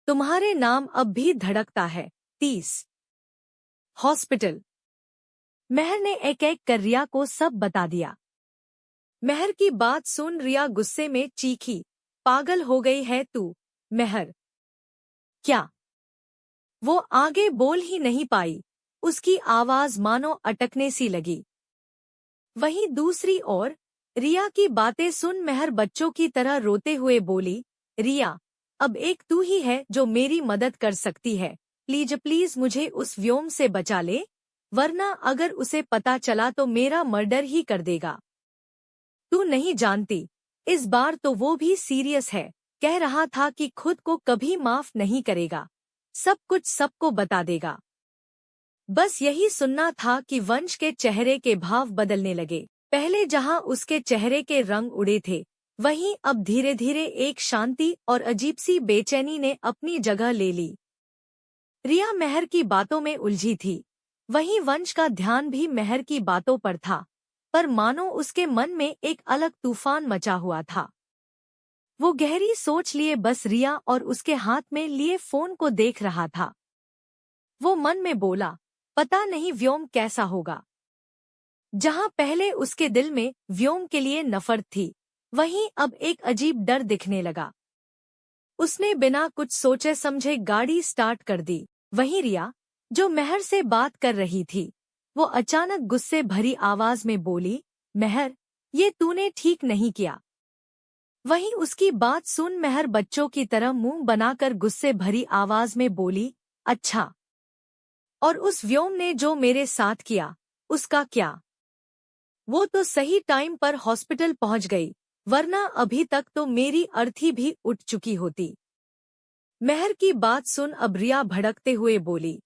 तुम्हारे नाम अब भी धड़कता है। 30। हॉस्पिटल। महर ने एक एक कर रिया को सब बता दिया। महर की बात सुन रिया गुस्से में चीखी, पागल हो गई है तू, महर। क्या? वो आगे बोल ही नहीं पाई, उसकी आवाज मानो अटकने सी लगी। वहीं दूसरी ओर रिया की बातें सुन महर बच्चों की तरह रोते हुए बोली, रिया, अब एक तू ही है जो मेरी मदद कर सकती है। प्लीज प्लीज मुझे उस व्योम से बचा ले, वरना अगर उसे पता चला तो मेरा मर्डर ही कर देगा। तू नहीं जानती, इस बार तो वो भी सीरियस है, कह रहा था कि खुद को कभी माफ नहीं करेगा, सब कुछ सबको बता देगा। बस यही सुनना था कि वंश के चेहरे के भाव बदलने लगे। पहले जहां उसके चेहरे के रंग उड़े थे, वहीं अब धीरे धीरे एक शांति और अजीब सी बेचैनी ने अपनी जगह ले ली। रिया महर की बातों में उलझी थी, वहीं वंश का ध्यान भी महर की बातों पर था, पर मानो उसके मन में एक अलग तूफान मचा हुआ था। वो गहरी सोच लिए बस रिया और उसके हाथ में लिए फोन को देख रहा था। वो मन में बोला, पता नहीं व्योम कैसा होगा। जहां पहले उसके दिल में व्योम के लिए नफरत थी, वहीं अब एक अजीब डर दिखने लगा। उसने बिना कुछ सोचे समझे गाड़ी स्टार्ट कर दी। वहीं रिया, जो महर से बात कर रही थी, वो अचानक गुस्से भरी आवाज में बोली, महर, ये तूने ठीक नहीं किया। वहीं उसकी बात सुन महर बच्चों की तरह मुंह बनाकर गुस्से भरी आवाज में बोली, अच्छा, और उस व्योम ने जो मेरे साथ किया, उसका क्या? वो तो सही टाइम पर हॉस्पिटल पहुंच गई, वरना अभी तक तो मेरी अर्थी भी उठ चुकी होती। महर की बात सुन अब रिया भड़कते हुए बोली,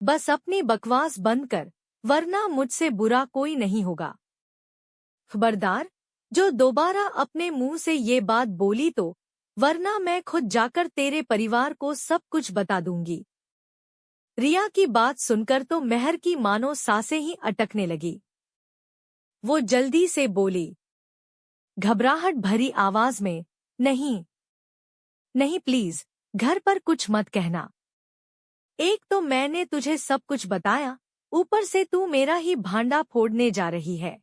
बस अपनी बकवास बंद कर, वरना मुझसे बुरा कोई नहीं होगा। खबरदार, जो दोबारा अपने मुंह से ये बात बोली तो, वरना मैं खुद जाकर तेरे परिवार को सब कुछ बता दूंगी। रिया की बात सुनकर तो महर की मानो सांसें ही अटकने लगी। वो जल्दी से बोली, घबराहट भरी आवाज में, नहीं नहीं प्लीज, घर पर कुछ मत कहना। एक तो मैंने तुझे सब कुछ बताया, ऊपर से तू मेरा ही भांडा फोड़ने जा रही है।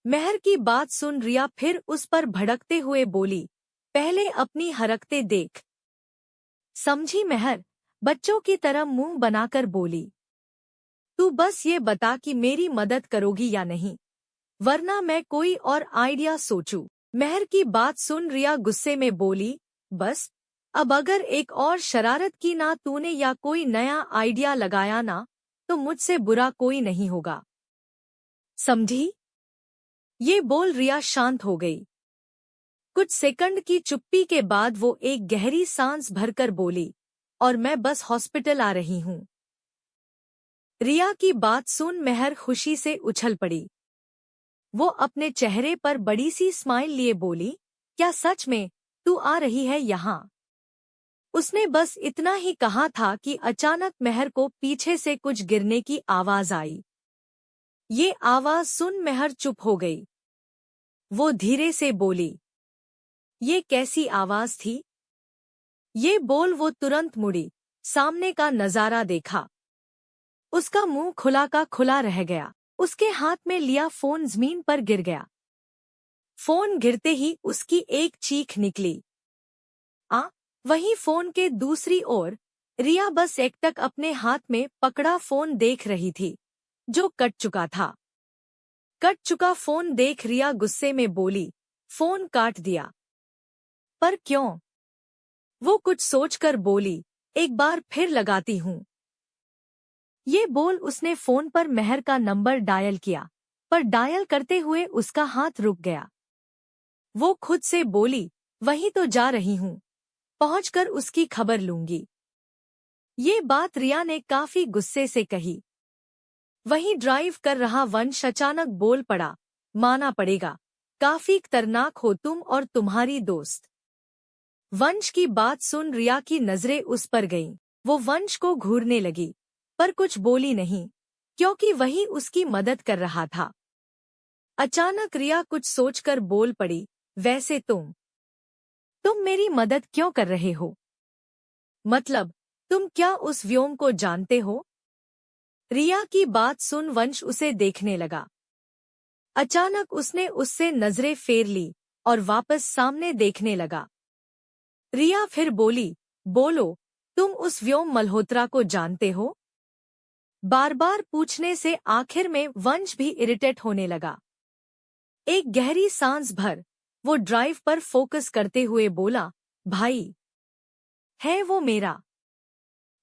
महर की बात सुन रिया फिर उस पर भड़कते हुए बोली, पहले अपनी हरकतें देख। समझी महर, बच्चों की तरह मुंह बनाकर बोली, तू बस ये बता कि मेरी मदद करोगी या नहीं, वरना मैं कोई और आइडिया सोचूं। महर की बात सुन रिया गुस्से में बोली, बस, अब अगर एक और शरारत की ना तूने या कोई नया आइडिया लगाया ना, तो मुझसे बुरा कोई नहीं होगा, समझी? ये बोल रिया शांत हो गई। कुछ सेकंड की चुप्पी के बाद वो एक गहरी सांस भरकर बोली, और मैं बस हॉस्पिटल आ रही हूँ। रिया की बात सुन महर खुशी से उछल पड़ी। वो अपने चेहरे पर बड़ी सी स्माइल लिए बोली, क्या सच में तू आ रही है यहाँ? उसने बस इतना ही कहा था कि अचानक महर को पीछे से कुछ गिरने की आवाज आई। ये आवाज सुन महर चुप हो गई। वो धीरे से बोली, ये कैसी आवाज थी? ये बोल वो तुरंत मुड़ी, सामने का नजारा देखा। उसका मुंह खुला का खुला रह गया। उसके हाथ में लिया फोन जमीन पर गिर गया। फोन गिरते ही उसकी एक चीख निकली। वहीं फोन के दूसरी ओर रिया बस एकटक अपने हाथ में पकड़ा फोन देख रही थी, जो कट चुका था। कट चुका फोन देख रिया गुस्से में बोली, फोन काट दिया। पर क्यों? वो कुछ सोचकर बोली, एक बार फिर लगाती हूँ। ये बोल उसने फोन पर महर का नंबर डायल किया, पर डायल करते हुए उसका हाथ रुक गया। वो खुद से बोली, वहीं तो जा रही हूँ, पहुंचकर उसकी खबर लूंगी। ये बात रिया ने काफी गुस्से से कही। वहीं ड्राइव कर रहा वंश अचानक बोल पड़ा, माना पड़ेगा, काफी खतरनाक हो तुम और तुम्हारी दोस्त। वंश की बात सुन रिया की नजरें उस पर गईं। वो वंश को घूरने लगी, पर कुछ बोली नहीं, क्योंकि वही उसकी मदद कर रहा था। अचानक रिया कुछ सोचकर बोल पड़ी, वैसे तुम मेरी मदद क्यों कर रहे हो? मतलब, तुम क्या उस व्योम को जानते हो? रिया की बात सुन वंश उसे देखने लगा। अचानक उसने उससे नजरें फेर ली और वापस सामने देखने लगा। रिया फिर बोली, बोलो, तुम उस व्योम मल्होत्रा को जानते हो? बार बार पूछने से आखिर में वंश भी इरिटेट होने लगा। एक गहरी सांस भर वो ड्राइव पर फोकस करते हुए बोला, भाई, है वो मेरा।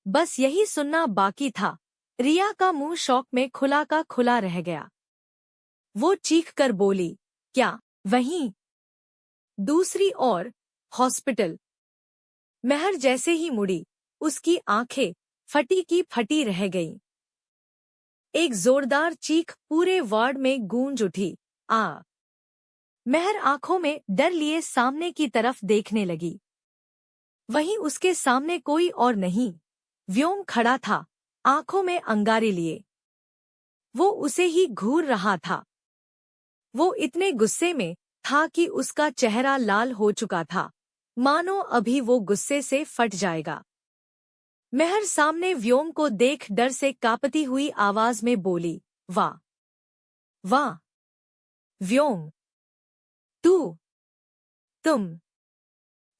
बस यही सुनना बाकी था। रिया का मुंह शौक में खुला का खुला रह गया। वो चीख कर बोली, क्या? वहीं दूसरी ओर हॉस्पिटल। महर जैसे ही मुड़ी, उसकी आंखें फटी की फटी रह गईं। एक जोरदार चीख पूरे वार्ड में गूंज उठी। आ महर आंखों में डर लिए सामने की तरफ देखने लगी। वहीं उसके सामने कोई और नहीं, व्योम खड़ा था, आंखों में अंगारे लिए। वो उसे ही घूर रहा था। वो इतने गुस्से में था कि उसका चेहरा लाल हो चुका था, मानो अभी वो गुस्से से फट जाएगा। महर सामने व्योम को देख डर से कांपती हुई आवाज में बोली, वाह वाह, व्योम, तुम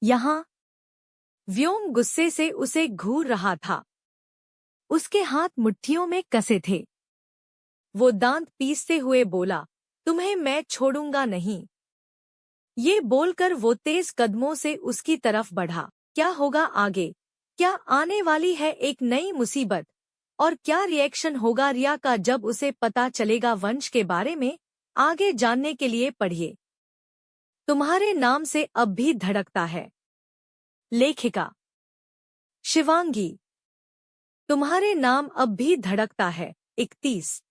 यहाँ? व्योम गुस्से से उसे घूर रहा था। उसके हाथ मुट्ठियों में कसे थे। वो दांत पीसते हुए बोला, तुम्हें मैं छोड़ूंगा नहीं। ये बोलकर वो तेज कदमों से उसकी तरफ बढ़ा। क्या होगा आगे? क्या आने वाली है एक नई मुसीबत? और क्या रिएक्शन होगा रिया का जब उसे पता चलेगा वंश के बारे में? आगे जानने के लिए पढ़िए तुम्हारे नाम से अब भी धड़कता है। लेखिका शिवांगी। तुम्हारे नाम अब भी धड़कता है। 31।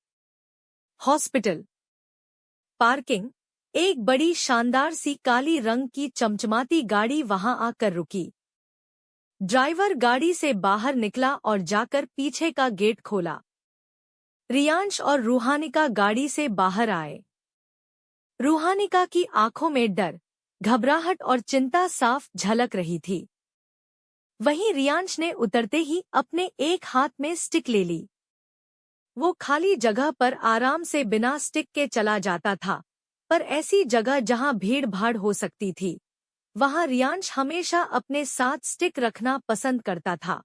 हॉस्पिटल। पार्किंग। एक बड़ी शानदार सी काली रंग की चमचमाती गाड़ी वहां आकर रुकी। ड्राइवर गाड़ी से बाहर निकला और जाकर पीछे का गेट खोला। रियांश और रूहानिका गाड़ी से बाहर आए। रूहानिका की आंखों में डर, घबराहट और चिंता साफ झलक रही थी। वहीं रियांश ने उतरते ही अपने एक हाथ में स्टिक ले ली। वो खाली जगह पर आराम से बिना स्टिक के चला जाता था, पर ऐसी जगह जहां भीड़ भाड़ हो सकती थी, वहां रियांश हमेशा अपने साथ स्टिक रखना पसंद करता था।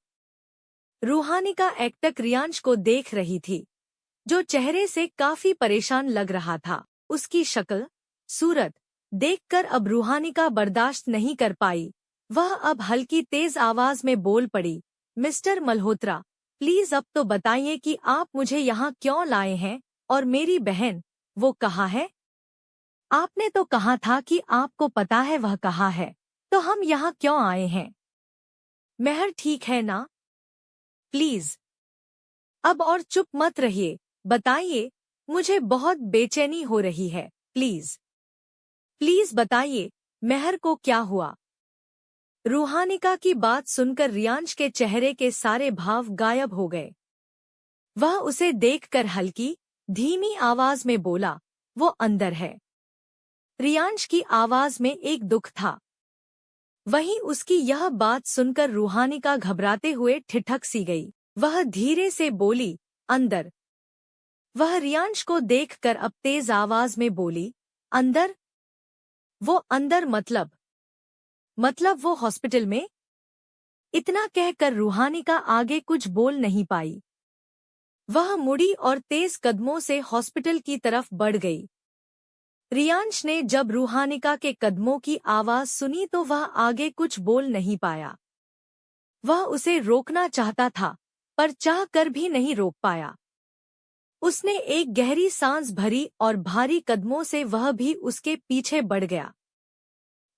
रूहानिका एकटक रियांश को देख रही थी, जो चेहरे से काफी परेशान लग रहा था। उसकी शक्ल, सूरत देखकर अब रूहानिका बर्दाश्त नहीं कर पाई। वह अब हल्की तेज आवाज में बोल पड़ी, मिस्टर मल्होत्रा, प्लीज अब तो बताइए कि आप मुझे यहाँ क्यों लाए हैं, और मेरी बहन, वो कहाँ है? आपने तो कहा था कि आपको पता है वह कहाँ है, तो हम यहाँ क्यों आए हैं? महर ठीक है ना? प्लीज अब और चुप मत रहिए, बताइए, मुझे बहुत बेचैनी हो रही है। प्लीज प्लीज बताइए, महर को क्या हुआ? रूहानिका की बात सुनकर रियांश के चेहरे के सारे भाव गायब हो गए। वह उसे देखकर हल्की, धीमी आवाज में बोला, वो अंदर है। रियांश की आवाज में एक दुख था। वहीं उसकी यह बात सुनकर रूहानिका घबराते हुए ठिठक सी गई। वह धीरे से बोली, अंदर। वह रियांश को देखकर अब तेज आवाज में बोली, अंदर? वो अंदर मतलब वो हॉस्पिटल में? इतना कहकर रूहानिका आगे कुछ बोल नहीं पाई। वह मुड़ी और तेज कदमों से हॉस्पिटल की तरफ बढ़ गई। रियांश ने जब रूहानिका के कदमों की आवाज सुनी तो वह आगे कुछ बोल नहीं पाया। वह उसे रोकना चाहता था, पर चाह कर भी नहीं रोक पाया। उसने एक गहरी सांस भरी और भारी कदमों से वह भी उसके पीछे बढ़ गया।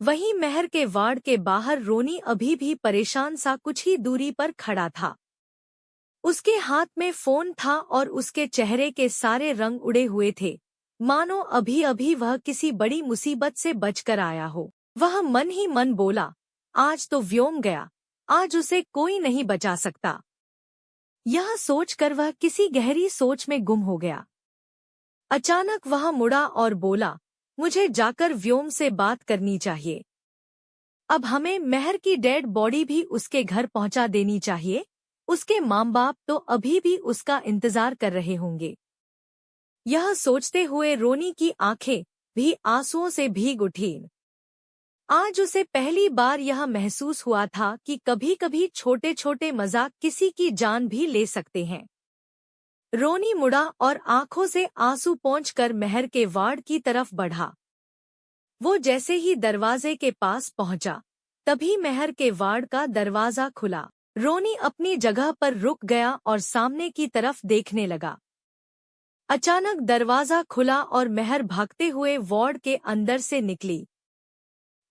वहीं महर के वार्ड के बाहर रोनी अभी भी परेशान सा कुछ ही दूरी पर खड़ा था। उसके हाथ में फोन था और उसके चेहरे के सारे रंग उड़े हुए थे, मानो अभी अभी वह किसी बड़ी मुसीबत से बचकर आया हो। वह मन ही मन बोला, आज तो व्योम गया, आज उसे कोई नहीं बचा सकता। यह सोचकर वह किसी गहरी सोच में गुम हो गया। अचानक वह मुड़ा और बोला, मुझे जाकर व्योम से बात करनी चाहिए। अब हमें मेहर की डेड बॉडी भी उसके घर पहुंचा देनी चाहिए। उसके माँ बाप तो अभी भी उसका इंतजार कर रहे होंगे। यह सोचते हुए रोनी की आंखें भी आंसुओं से भीग उठीं। आज उसे पहली बार यह महसूस हुआ था कि कभी-कभी छोटे-छोटे मजाक किसी की जान भी ले सकते हैं। रोनी मुड़ा और आंखों से आंसू पोंछकर मेहर के वार्ड की तरफ बढ़ा। वो जैसे ही दरवाजे के पास पहुंचा, तभी मेहर के वार्ड का दरवाजा खुला। रोनी अपनी जगह पर रुक गया और सामने की तरफ देखने लगा। अचानक दरवाजा खुला और मेहर भागते हुए वार्ड के अंदर से निकली।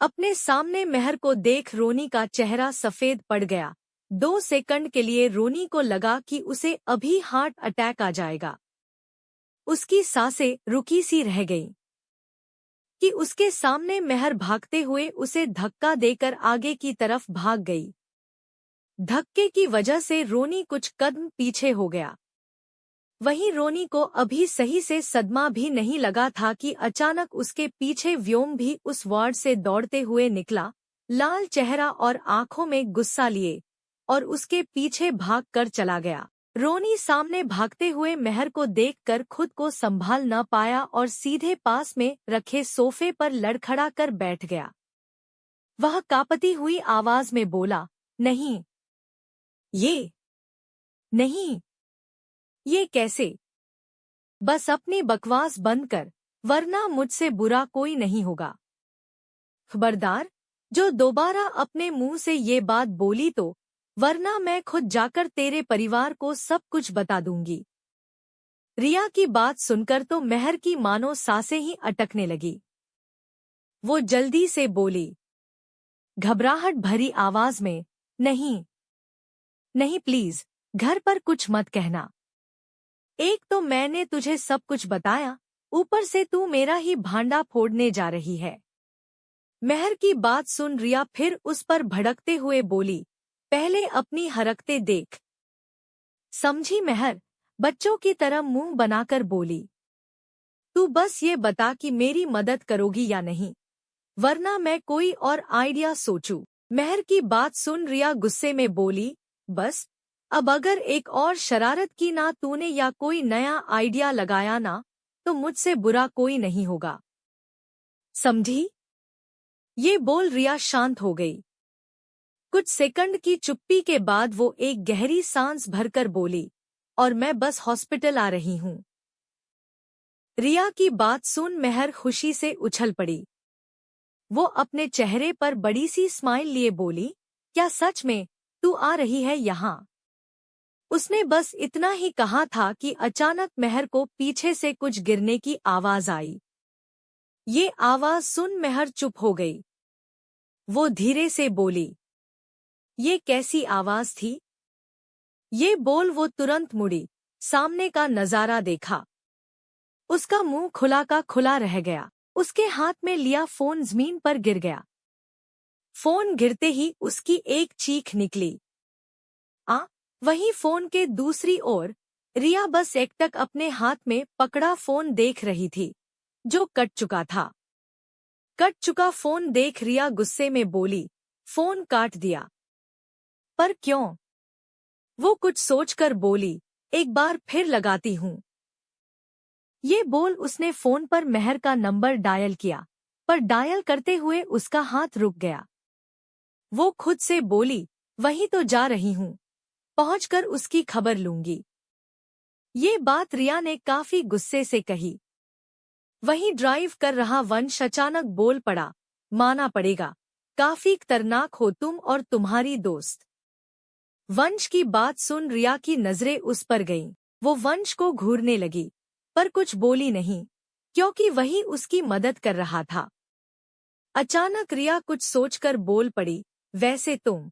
अपने सामने मेहर को देख रोनी का चेहरा सफेद पड़ गया। 2 सेकंड के लिए रोनी को लगा कि उसे अभी हार्ट अटैक आ जाएगा। उसकी सांसें रुकी सी रह गईं कि उसके सामने मेहर भागते हुए उसे धक्का देकर आगे की तरफ भाग गई। धक्के की वजह से रोनी कुछ कदम पीछे हो गया। वहीं रोनी को अभी सही से सदमा भी नहीं लगा था कि अचानक उसके पीछे व्योम भी उस वार्ड से दौड़ते हुए निकला, लाल चेहरा और आंखों में गुस्सा लिए, और उसके पीछे भाग कर चला गया। रोनी सामने भागते हुए मेहर को देखकर खुद को संभाल न पाया और सीधे पास में रखे सोफे पर लड़खड़ा कर बैठ गया। वह कांपती हुई आवाज में बोला, नहीं, ये नहीं, ये कैसे? बस अपनी बकवास बंद कर, वरना मुझसे बुरा कोई नहीं होगा। खबरदार, जो दोबारा अपने मुंह से ये बात बोली तो, वरना मैं खुद जाकर तेरे परिवार को सब कुछ बता दूंगी। रिया की बात सुनकर तो मेहर की मानो सांसें ही अटकने लगी। वो जल्दी से बोली, घबराहट भरी आवाज में, नहीं, नहीं प्लीज, घर पर कुछ मत कहना। एक तो मैंने तुझे सब कुछ बताया, ऊपर से तू मेरा ही भांडा फोड़ने जा रही है। मेहर की बात सुन रिया फिर उस पर भड़कते हुए बोली, पहले अपनी हरकतें देख। समझी मेहर, बच्चों की तरह मुंह बनाकर बोली, तू बस ये बता कि मेरी मदद करोगी या नहीं, वरना मैं कोई और आइडिया सोचूं। मेहर की बात सुन रिया गुस्से में बोली, बस अब अगर एक और शरारत की ना तूने या कोई नया आइडिया लगाया ना, तो मुझसे बुरा कोई नहीं होगा, समझी? ये बोल रिया शांत हो गई। कुछ सेकंड की चुप्पी के बाद वो एक गहरी सांस भरकर बोली, और मैं बस हॉस्पिटल आ रही हूँ। रिया की बात सुन मेहर खुशी से उछल पड़ी। वो अपने चेहरे पर बड़ी सी स्माइल लिए बोली, क्या सच में तू आ रही है यहाँ? उसने बस इतना ही कहा था कि अचानक मेहर को पीछे से कुछ गिरने की आवाज आई। ये आवाज सुन मेहर चुप हो गई। वो धीरे से बोली, ये कैसी आवाज थी? ये बोल वो तुरंत मुड़ी, सामने का नजारा देखा। उसका मुंह खुला का खुला रह गया। उसके हाथ में लिया फोन जमीन पर गिर गया। फोन गिरते ही उसकी एक चीख निकली। वहीं फोन के दूसरी ओर रिया बस एकटक अपने हाथ में पकड़ा फोन देख रही थी, जो कट चुका था। कट चुका फोन देख रिया गुस्से में बोली, फोन काट दिया। पर क्यों? वो कुछ सोचकर बोली, एक बार फिर लगाती हूँ। ये बोल उसने फोन पर मेहर का नंबर डायल किया, पर डायल करते हुए उसका हाथ रुक गया। वो खुद से बोली, वहीं तो जा रही हूँ, पहुंचकर उसकी खबर लूंगी। ये बात रिया ने काफी गुस्से से कही। वहीं ड्राइव कर रहा वंश अचानक बोल पड़ा, माना पड़ेगा, काफी खतरनाक हो तुम और तुम्हारी दोस्त। वंश की बात सुन रिया की नजरें उस पर गईं। वो वंश को घूरने लगी, पर कुछ बोली नहीं, क्योंकि वही उसकी मदद कर रहा था। अचानक रिया कुछ सोचकर बोल पड़ी, वैसे तुम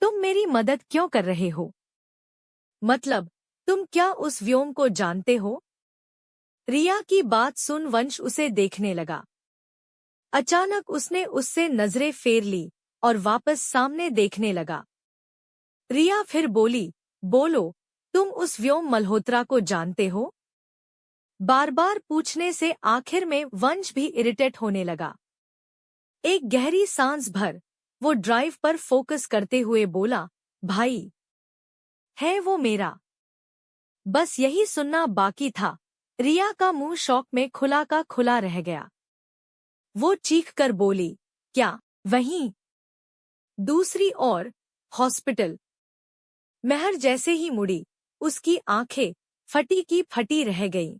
मेरी मदद क्यों कर रहे हो? मतलब, तुम क्या उस व्योम को जानते हो? रिया की बात सुन वंश उसे देखने लगा। अचानक उसने उससे नजरें फेर ली और वापस सामने देखने लगा। रिया फिर बोली, बोलो, तुम उस व्योम मल्होत्रा को जानते हो? बार बार पूछने से आखिर में वंश भी इरिटेट होने लगा। एक गहरी सांस भर वो ड्राइव पर फोकस करते हुए बोला, भाई है वो मेरा। बस यही सुनना बाकी था। रिया का मुंह शौक में खुला का खुला रह गया। वो चीख कर बोली, क्या वहीं? दूसरी ओर हॉस्पिटल। महर जैसे ही मुड़ी, उसकी आंखें फटी की फटी रह गईं।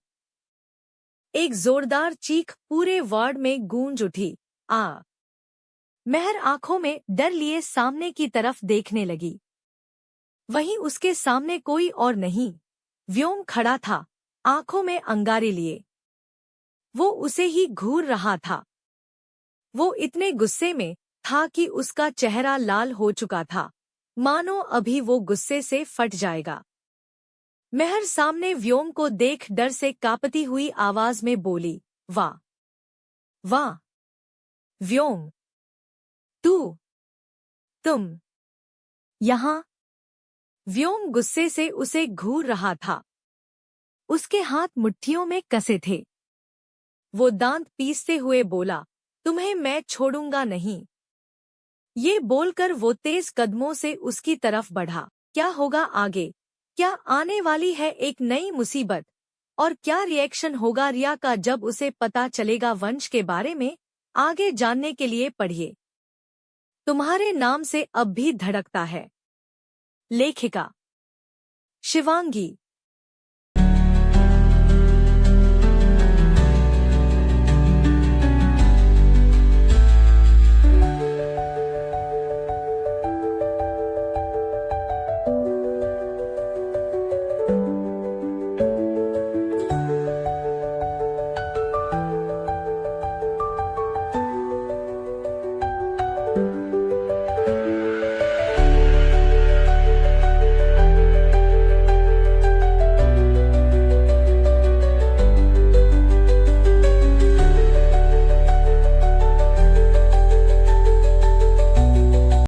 एक जोरदार चीख पूरे वार्ड में गूंज उठी, आ। महर आंखों में डर लिए सामने की तरफ देखने लगी। वहीं उसके सामने कोई और नहीं, व्योम खड़ा था, आंखों में अंगारे लिए। वो उसे ही घूर रहा था। वो इतने गुस्से में था कि उसका चेहरा लाल हो चुका था, मानो अभी वो गुस्से से फट जाएगा। महर सामने व्योम को देख डर से कांपती हुई आवाज में बोली, वाह वाह व्योम, तुम यहाँ। व्योम गुस्से से उसे घूर रहा था। उसके हाथ मुट्ठियों में कसे थे। वो दांत पीसते हुए बोला, तुम्हें मैं छोड़ूंगा नहीं। ये बोलकर वो तेज कदमों से उसकी तरफ बढ़ा। क्या होगा आगे? क्या आने वाली है एक नई मुसीबत? और क्या रिएक्शन होगा रिया का जब उसे पता चलेगा वंश के बारे में? आगे जानने के लिए पढ़िए तुम्हारे नाम से अब भी धड़कता है। लेखिका शिवांगी।